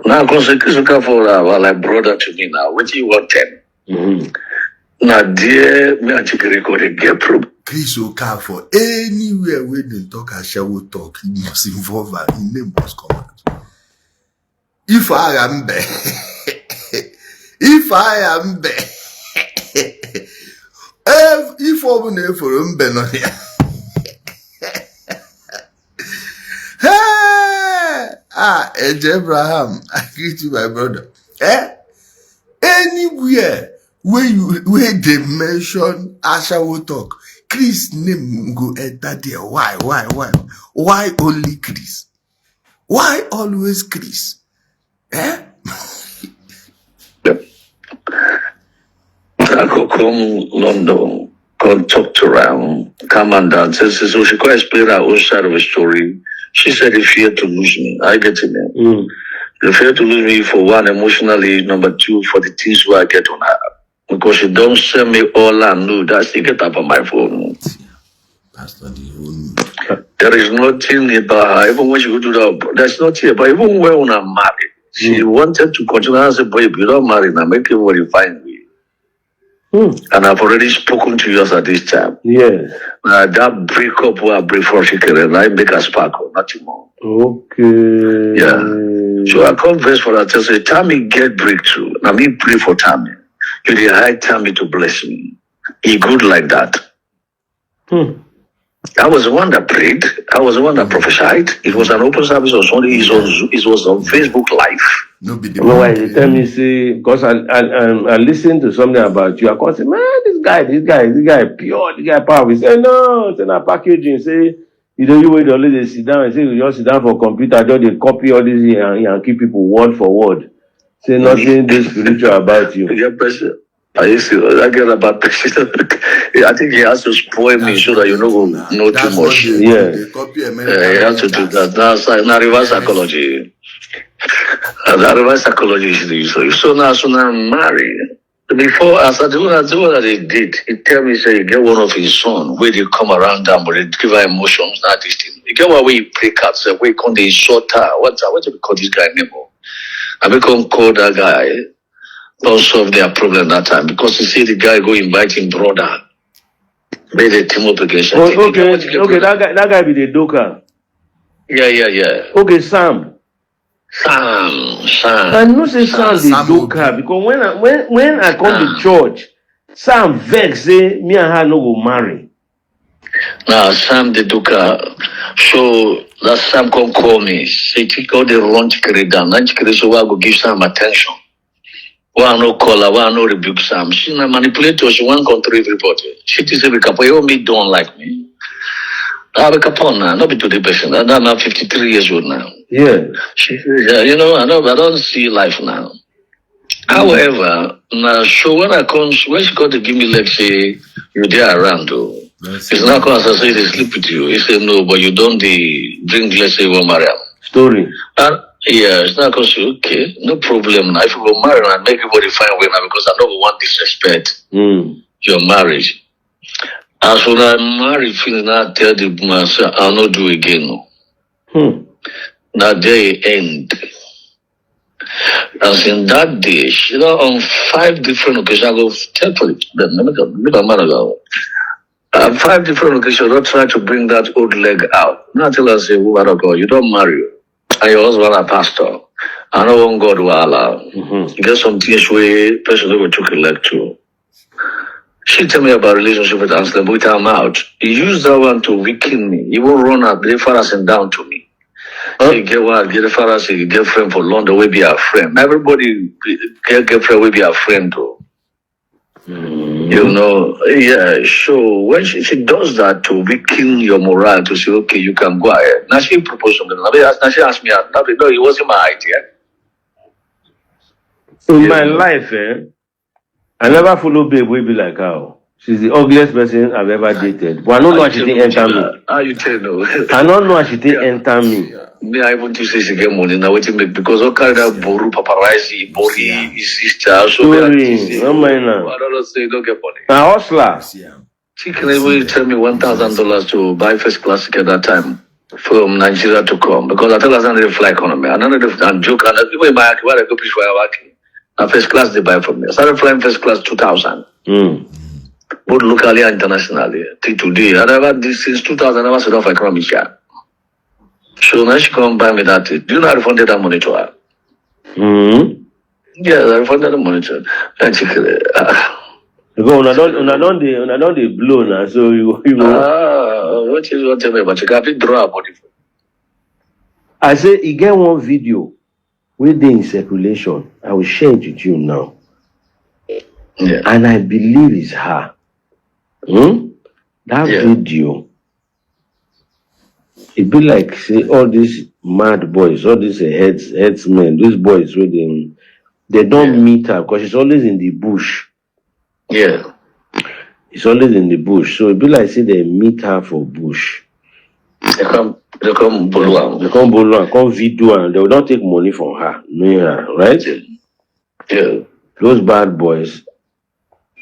Now, because Kisukafo are like brother to me now. What do you want them? Now, dear, me and Chikiri got a get problem. Chris Okafor, anywhere where they talk Ashawo talk, he must involve her. His name must come out. If I am there, if I am there, if I'm there for him, Ed Abraham, I greet you, my brother. Anywhere where they mention Ashawo talk, Chris name go enter there. Why? Why only Chris? Why always Chris? I could come London, come talk to her, come and dance. So she could explain her own side of the story. She said, "They fear to lose me." I get it, man. They fear to lose me for one, emotionally. Number two, for the things where I get on her. Because she don't send me all I know. That she get up on my phone. Pastor, There is nothing about her. Even when she go to that, there's nothing about even when I'm married. She wanted to continue and say, "Boy, if you don't marry, now make everybody find me." And I've already spoken to you at this time. Yes. That breakup where I break for she and I make a sparkle, nothing more. Okay. Yeah. So I converse for her. Tell say, "Tammy get breakthrough. Now me pray for Tammy. You the high Tammy to bless me. He good like that." I was the one that prayed. I was the one that prophesied. It was an open service on Sunday. It was on Facebook Live. No be the Why they tell me say because I listened to something about you. I can't say, man, this guy pure, this guy powerful. He say no, it's not packaging. Say you know you wait only they sit down and say you just sit down for computer, just they copy all this and keep people word for word. Say nothing this spiritual about you. Yeah, pressure. I get about pressure. I think he has to spoil me so that you know too much. Yeah. He has to do that. That's not reverse psychology. That reverse psychology is the issue. So now I'm married. Before I started doing what they did, he tell me say you get one of his son where they come around down but they give her emotions, not this thing. You get one way you break out, say where come they short her. What do we call this guy name? I become call that guy. Don't solve their problem that time because you see the guy go invite him brother. Made a team up against okay, that guy be the Doka. Yeah. Okay, Sam. I know say Sam the Doka because when I come to church, Sam vex say me and her no go marry. Now Sam the Doka, so that Sam come call me. Say take all the wrong chicken down. That chicken so I go give Sam attention. Why no call her? Why no rebuke Sam? She's a manipulator. She won't control everybody. She thinks every couple you me don't like me. I have a couple now. Not be to the person. I'm now 53 years old now. Yeah. You know, I don't see life now. However, now so when she got to give me like say you there around though. It's not because I say they sleep with you. He said no, but you don't drink let's say one Mariam. Story. Yeah, it's not because okay, no problem. Now if you go marry and make everybody find way now because I don't want disrespect your marriage. As when I marry, finish now tell the woman say I'll not do again. Now day end. As in that day, you know, on 5 different occasions, I go tell police. Make a man go. 5 different occasions, I try to bring that old leg out. Now tell her say, "Woman of God, you don't marry. And your husband a pastor. I know one God wahala. You get some things where person will took a leg to. She tell me about relationship with Anselm, but I'm out. He used that one to weaken me. He won't run up, the father and down to me. He get what? Get the father say, get friend for London, will be a friend. Everybody get girlfriend will be a friend too. You know, yeah. So when she does that to weaken your morale, to say, okay, you can go ahead. Now she proposed something. Now she asked me, no, it wasn't my idea. In my life, I never follow babe will be like her. She's the ugliest person I've ever dated. But I don't know how she didn't enter me. How you tell no? I don't know how she didn't enter me. Me, I want to say she get money now. What you make because all kind of boru paparazzi, bori, his sister. Story, no mind now. I don't know, say don't get money. Now hustler. She can even tell me $1,000 to buy first class ticket that time from Nigeria to come because I tell her I don't fly economy. I don't know joke. And people in my house, where I go preach for working. Now first class they buy from me. I started flying first class 2,000. both locally and internationally. Till today, I never this since 2000. I never set off a crummy share. So now she come buy me that. Do you know I refunded that money to her? Mm-hmm. Yeah, I refunded the money to her. And she Because una don't dey blow now, so you what is what tell me about you? Can draw a body. I say he get one video where they in circulation. I will share it with you now. Yeah. And I believe it's her. That video, it be like say all these mad boys, all these headsmen, these boys with them, they don't meet her because she's always in the bush. Yeah. It's always in the bush. So it be like say they meet her for bush. They come bolo. They come bolo and come video and they will not take money from her, knowing her, right? Yeah. Those bad boys,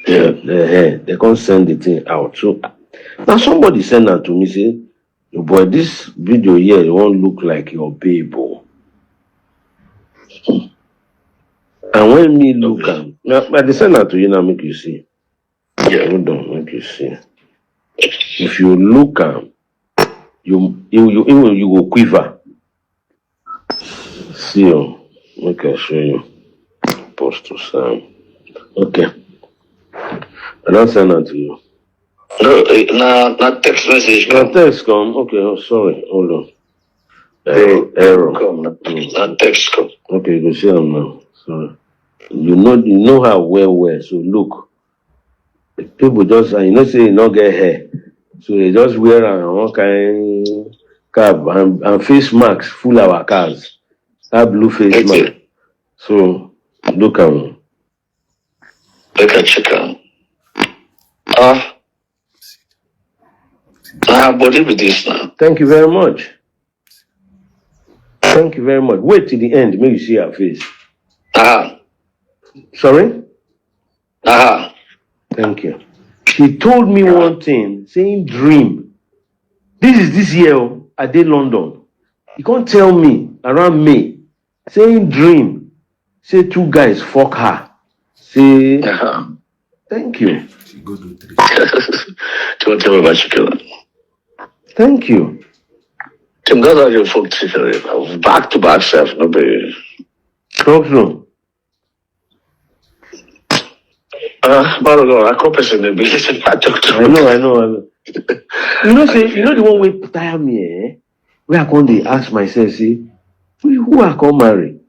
they can't send the thing out. So now somebody send that to me, say, boy, this video here, it won't look like your babe. And when me look at now, they send that to you now, make you see. Yeah. Hold on, make you see. If you look at you go quiver. See, make I show you. Post to Sam. Okay. I don't send that to you. No, not text message. Now text come. Okay, oh sorry. Hold on. Error. Come, not text come. Okay, you can see them now. Sorry. You know her well. So look. People just say you not get hair. So they just wear one kind cap and face masks full our cars. That blue face mask. So look at me. Look at chicken. I have body with this now. Thank you very much. Thank you very much. Wait till the end, make you see her face. Sorry? Thank you. She told me one thing, saying dream. This is this year, I did London. You can't tell me around May, saying dream. Say two guys fuck her. Say, thank you. Do you want to tell me about chicken? Thank you. Tim, that's how you fuck chicken. Back to back self, no baby. Talk to. I call person maybe. I talk to. I know. You know the one way tire me, eh? Where I can't ask myself, see, who I can marry?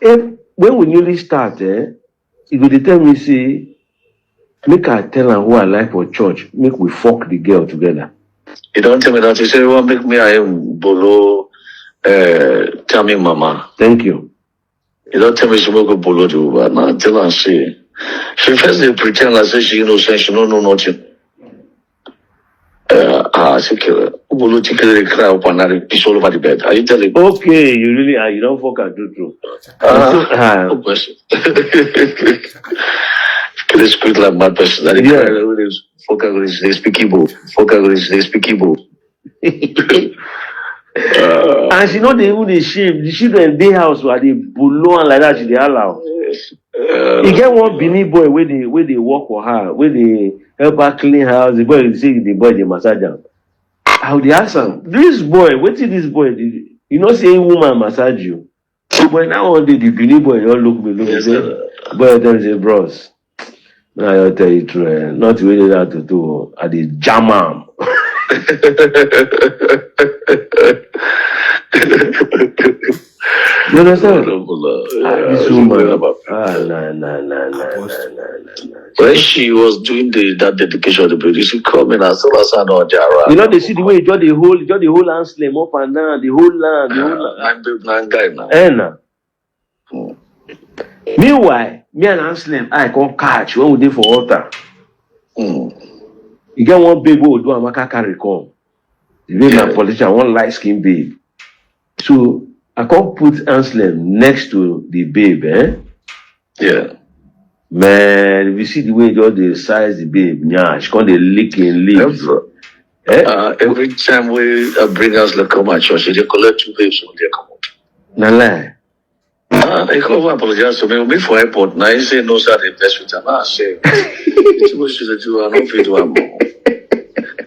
When we newly start, it will tell me, say, make I tell her who I like for church, make we fuck the girl together. You don't tell me that. You say, you want to make me I am bolo, tell me mama. Thank you. You don't tell me she will go bolo to, but now tell her, see. She first they pretend like she innocent, she don't know nothing. She kill her. Bolo chicken they cry up and they piss all over the bed. Are you telling me? Okay, you really are. You don't fuck her true. No question. They speak like mad person. They cry when they fuck her, they speak Igbo. Fuck her, they speak Igbo. And she know they even the shame. The children they house where they bolo and like that she they allow. You get one Benin boy where they work for her, where they help her clean house. The boy say the boy they massage her. How they ask him, this boy, what is this boy? You know say woman massage you. But now one day the Benin boy don't look me say, boy tell me say bros. Now I tell you true, not the way they have to do. I the jam am. You understand? This woman. When she was doing that dedication of the baby, she called me and said, you know, they see the way you draw the whole land slam up and down, the whole land. I'm guy now. Meanwhile, me and Anslim, I can't catch when we did for altar. You get one baby who do a maka carry come. The baby a politician, one light skin babe. So I can't put Anslim next to the babe, eh? Yeah. Man, if you see the way they size the babe, yeah, she can't lick in lips. Every time we bring us like come at church, they collect 2 babes when they come out. Nah lie. They come over apologize to me. We meet for airport. Now he say no, sir. They best with him. I say, it's what she do. I don't feel to him.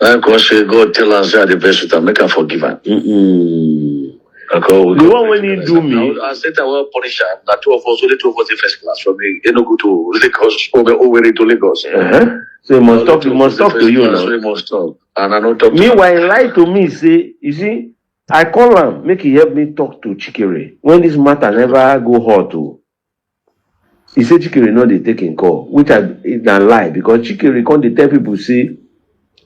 Now because God tell us that the best with him, make her forgive him. The one when you do me, I said I will punish him. That two of us, only two of us, the first class from me. Enugu to Lagos, Owerri to Lagos. So he must talk. He must talk to you now. So he must talk, and I don't talk. Meanwhile, he lied to me. Say, you see, I call him, make he help me talk to Chikere when this matter never go hot. To he say Chikere no dey take him call, which is a lie because Chikere come dey tell people say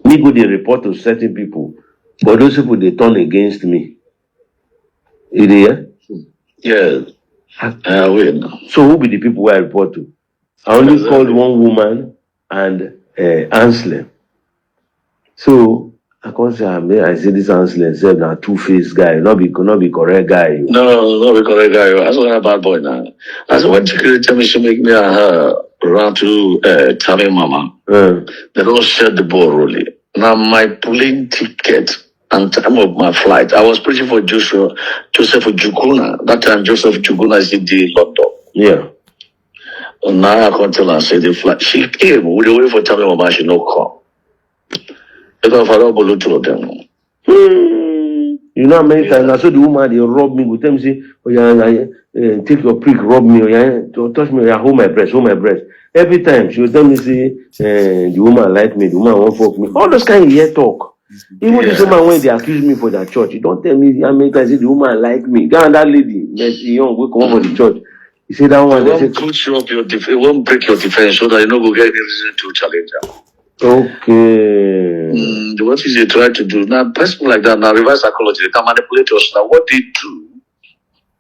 me go dey report to certain people, but those people they turn against me. You there? Yeah. Wait. So who be the people who I report to? I only called one woman and Anslem. So I can't say I say this Anslem said now two-faced guy, not be correct guy. No, not be correct guy. I saw a bad boy now. I said when Chikere tell me she make me run to Tammy Mama. They don't set the ball really. Now my plane ticket and time of my flight, I was preaching for Joseph Jukuna. That time Joseph Jukuna is in the London. Yeah. And now I can't tell her, say the flight. She came, we were waiting for Tammy Mama, she no come. Because I don't believe two of them. You know how many times I saw the woman, they rob me, would tell me, say, oh yeah, take your prick, rob me, oh yeah, touch me, oh yeah, hold my breast. Every time she would tell me, say, the woman like me, the woman won't fuck me. All those kind of ear talk. Even this woman, when they accuse me for that church, you don't tell me, how many times the woman like me. Go and that lady, Mercy Young, will come over the church. You say that one, they say, put you up your it won't break your defense so that you don't go get any reason to challenge her. Okay. What is they try to do? Now, person like that, now reverse psychology, they can manipulate us. Now, what they do,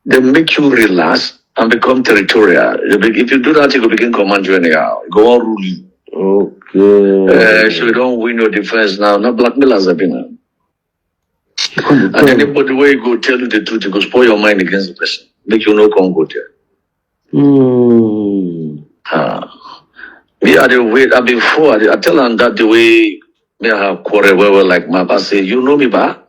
they make you relax and become territorial. If you do that, you will begin command you anyhow. Go on rule you. Okay. So you don't win your defense now. Not blackmailers have been. And anybody where you go tell you the truth, you go spoil your mind against the person. Make you no come go there. Me, I the way before I tell them that the way me I have quarrel well like my boss say, you know me, ba?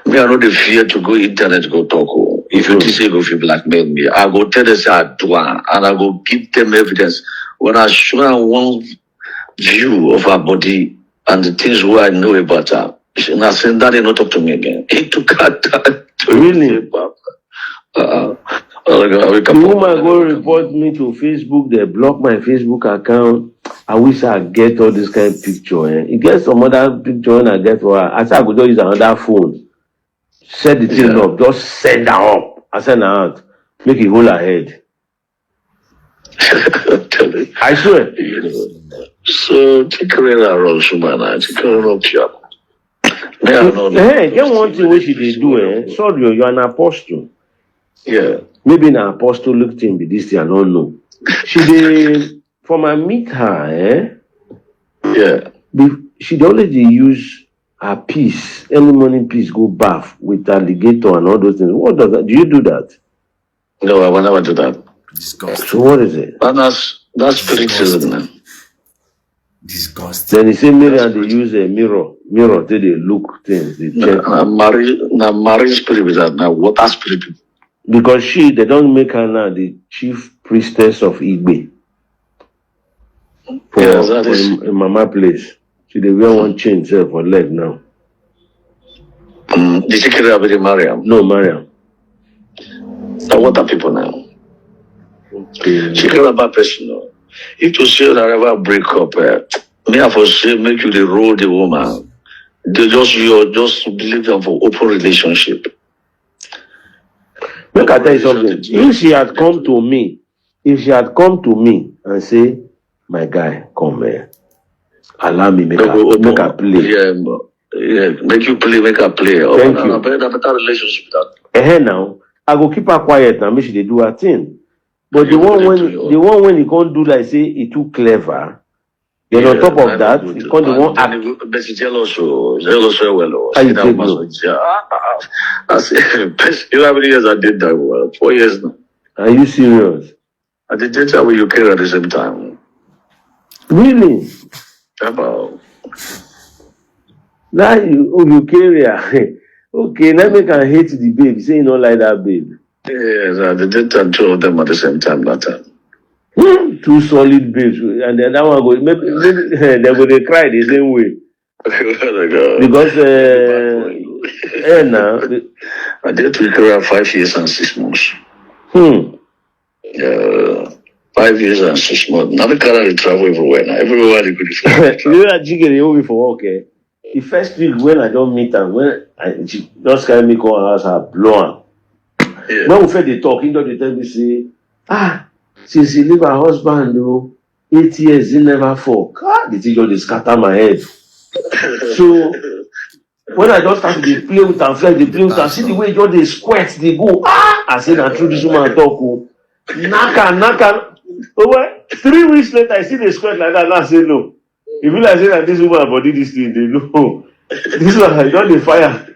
Me I know the fear to go internet go talk. If you say go feel blackmail me, I go tell them say I do and I go give them evidence. When I show them one view of her body and the things where I know about her, and I said that they not talk to me again. It took her time to really. The woman go report me to Facebook. They block my Facebook account. I wish I get all this kind of picture. You get some other picture and I get for her. I said I could just use another phone. Set the thing up. Just send her up. I send her out. Make it hold her head. I swear. So Chikere around Shumana. Chikere up here. Hey, get one thing what she they do. Sorry, you're an apostle. Yeah. Maybe an apostolic thing be this thing, I don't know. She dey from I meet her, Yeah. She always use her piece, early morning piece, go bath with alligator and all those things. What does that? Do you do that? No, I will never do that. Disgusting. So what is it? And that's spiritism, man. Disgusting. Then he say Miriam they use a mirror till they look things, they check. Marriage spirit with that now. Water spirit. Because they don't make her now the chief priestess of Igbo. For Mama place. She they wear one chain for leg now. Did she carry with Mariam? No, Mariam. Now what are people now? Okay. She carry about person. If you say that ever break up, me have to say make you the roll the woman. They just leave them for open relationship. Make I tell you something. If she had come to me and say, my guy, come here. Allow me make her play. Yeah, make you play, make her play. Thank you. A better relationship with that. Now, I go keep her quiet now, make she they do her thing. But the one when he can't do like say he too clever. Then on top of that, he can't the one act. But she tell us well. How you take no? I say, you know how many years I did that? Well, 4 years now. Are you serious? I did that with UK at the same time. Really? About. Now you carry her. Okay, now make her hate the babe. Say you don't like that babe. Yeah, they did two of them at the same time that time. Two solid babes, and then that one go maybe they go they cry the same way because now I did to career 5 years and 6 months. 5 years and 6 months. Now the car they travel everywhere now. Everywhere they go. You know that jigger they hold me for work. The first week when I don't meet her, when she just carry me come house, I blow her. Yeah. When we fed the talk, he don't tell me say, since she leave her husband, 8 years he never fuck. The thing just scatter my head. So when I just start to play with her, see the way just they squirt, they go. I say na through this woman talk. Naka. Over 3 weeks later, I see the squirt like that. Now I say no. If you like say that this woman body this thing, they know. This one I don't the fire.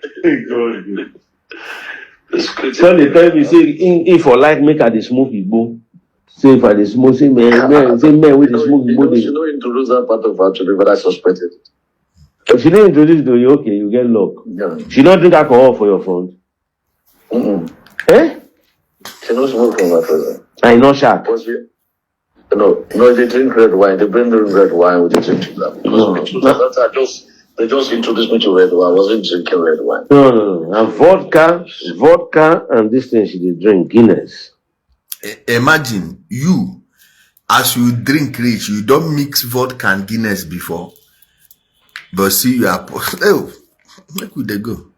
So they tell me say if for like make her the smoke Igbo. Say if I the smoke, say man with the smoke Igbo. She don't introduce that part of her to me, but I suspected it. If she didn't introduce to you, okay, you get luck. Yeah. She don't drink alcohol for your front. Eh? She don't smoke from her present. I know shark. No, they drink red wine. They bring the red wine with the drink. They just introduced me to red wine. I wasn't drinking red wine. No. And vodka, and this thing she did drink Guinness. Imagine you, as you drink rich, you don't mix vodka and Guinness before. But see, you are oh, where could they go?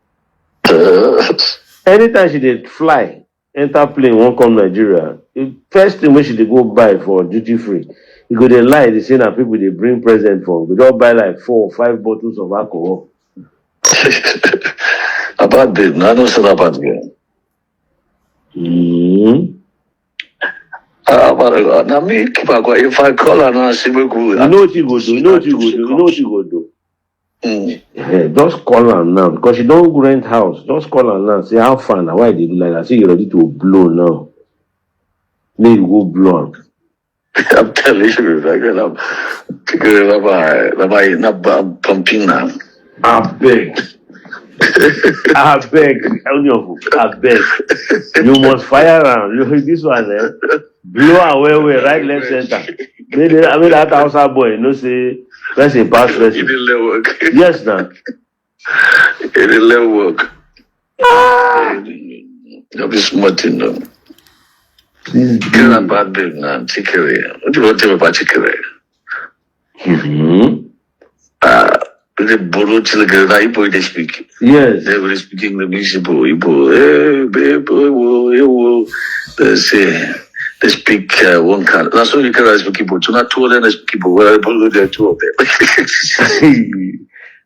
Anytime she did fly, enter plane, won't come Nigeria. The first thing when she did go buy for duty free, you go they lie, they say that people they bring present for. We don't buy like 4 or 5 bottles of alcohol. About this, I don't say about again. Now me keep a quiet. If I call her now, she will go. You know what you go do. Just call her now because she don't rent house. Just call her now. Say how far now? Why they do like that? Say you're ready to blow now. Then you go blow. I'm telling you, I'm pumping now. I beg. You must fire around. This one, blow away, right, left, center. I mean that outside boy, say that's a pass It didn't let work. Yes, now. It didn't let work. You'll be smart enough. Get a bad babe now, chicken. What do you want to tell me about chicken? The Boro children, Igbo they speak. Yes. They were speaking the Igbo. They speak one kind. That's why you can speak Igbo. So not 2 of them they speak Igbo. Well, there are 2 of them.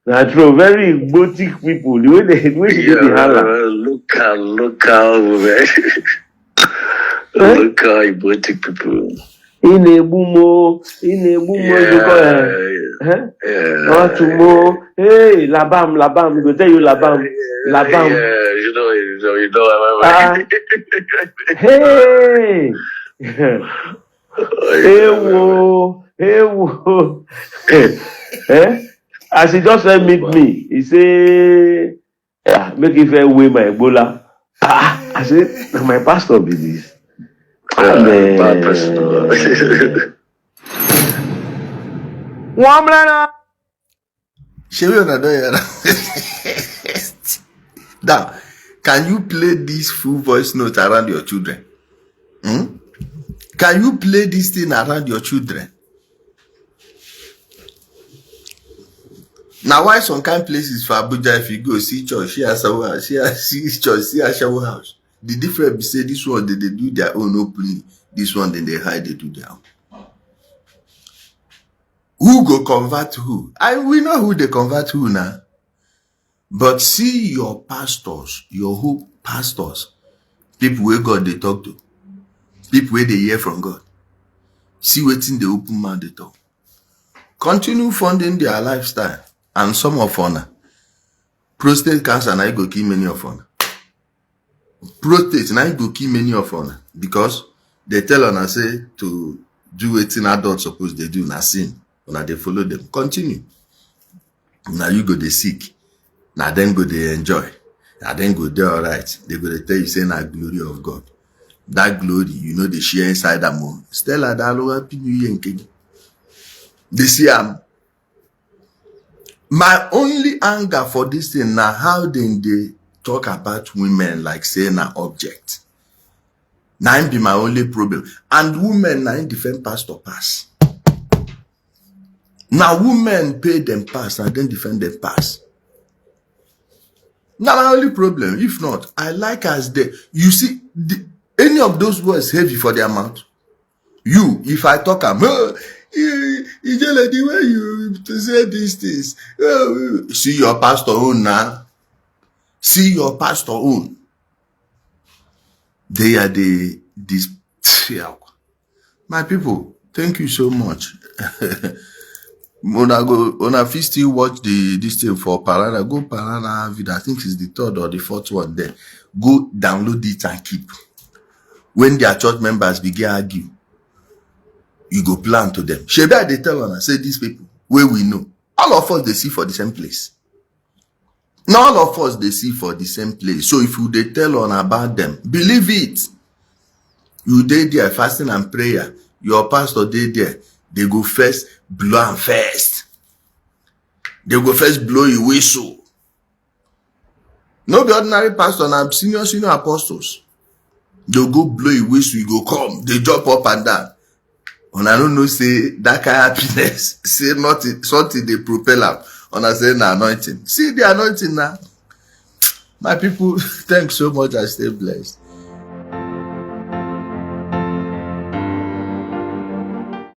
That's true. Very Igbotic people. The way they do the hala. Local Igbotic people. In a boomo, hey, labam, we go tell you labam. Yeah, you know. Hey, as he just said meet me, he say, make it fair way my Ebola. I said, my pastor be this. Bad person. One minute. Now, can you play this full voice note around your children? Can you play this thing around your children? Now, why some kind places for Abuja, if you go see church, see a shower house. The difference be say this one they do their own openly, this one then they hide, they do their own. Who go convert who? We know who they convert who now. But see your pastors, your whole pastors, people where God they talk to, people where they hear from God. See what's in the open mouth they talk. Continue funding their lifestyle. And some of honor. Prostate cancer now go kill many of honor. Prostate now go kill many of honor. Because they tell honor say to do what adults supposed they do na sin. Now they follow them. Continue. Now you go they seek. Now then go they enjoy. Now then go they alright. They go they tell you say na glory of God. that glory, you know, they share inside them. Stella Dalo, happy New Year, Nkegi. They see my only anger for this thing now, how then they talk about women like saying an object. Now be my only problem. And women now defend pastor pass. Now women pay them pass and then defend them pass. Now my only problem. If not, I like as they, you see, any of those words heavy for their mouth. You, if I talk, Ijele, the way you say these things, see your pastor own now. See your pastor own. They are this. My people, thank you so much. Una fit still watch this thing for Parana. Go Parana video. I think it's the 3rd or the 4th one there. Go download it and keep. When their church members begin argue, you go plan to them. Shebi they tell us, say these people, where we know. All of us they see for the same place. Not all of us they see for the same place. So if you they tell on about them, believe it. You dey there fasting and prayer. Your pastor dey there. They go first blow and first. They go first blow a whistle. No be ordinary pastor, na senior apostles. They go blow a whistle, you go come. They jump up and down. And I don't know, say that kind of happiness. Say nothing, something they propel up. And I say na anointing. See the anointing now. My people, thanks so much. I stay blessed.